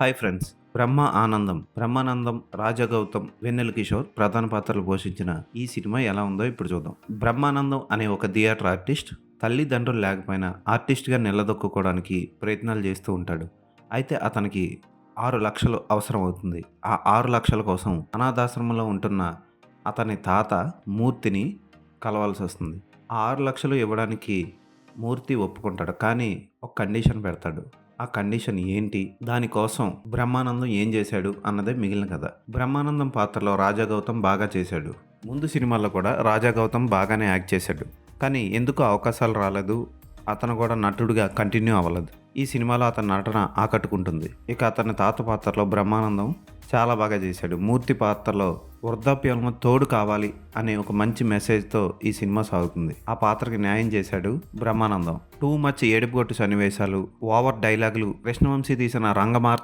Hi friends. Brahmanandam, Raja Goutham, Vennela Kishore ప్రధాన పాత్రలు పోషించిన ఈ సినిమా ఎలా ఉందో ఇప్పుడు చూద్దాం. బ్రహ్మానందం అనే ఒక థియేటర్ ఆర్టిస్ట్ తల్లిదండ్రులు లేకపోయినా ఆర్టిస్ట్గా నిలదొక్కుకోవడానికి ప్రయత్నాలు చేస్తూ ఉంటాడు. అయితే అతనికి 6 లక్షలు అవసరం అవుతుంది. ఆ 6 లక్షల కోసం అనాథాశ్రమంలో ఉంటున్న అతని తాత మూర్తిని కలవాల్సి వస్తుంది. ఆ 6 లక్షలు ఇవ్వడానికి మూర్తి ఒప్పుకుంటాడు. కానీ ఒక కండిషన్ పెడతాడు. ఆ కండిషన్ ఏంటి? దానికోసం బ్రహ్మానందం ఏం చేశాడు అన్నదే మిగిలిన కథ. బ్రహ్మానందం పాత్రలో రాజా గౌతమ్ బాగా చేశాడు. ముందు సినిమాల్లో కూడా రాజా గౌతమ్ బాగానే యాక్ట్ చేశాడు. కానీ ఎందుకు అవకాశాలు రాలేదు, అతను కూడా నటుడిగా కంటిన్యూ అవ్వలేదు. ఈ సినిమాలో అతని నటన ఆకట్టుకుంటుంది. ఇక అతని తాత పాత్రలో బ్రహ్మానందం చాలా బాగా చేశాడు. మూర్తి పాత్రలో వృద్ధాప్యంలో తోడు కావాలి అనే ఒక మంచి మెసేజ్తో ఈ సినిమా సాగుతుంది. ఆ పాత్రకి న్యాయం చేశాడు బ్రహ్మానందం. టూ మచ్ ఏడుపుగొట్టు సన్నివేశాలు, ఓవర్ డైలాగులు, కృష్ణవంశీ తీసిన రంగమార్త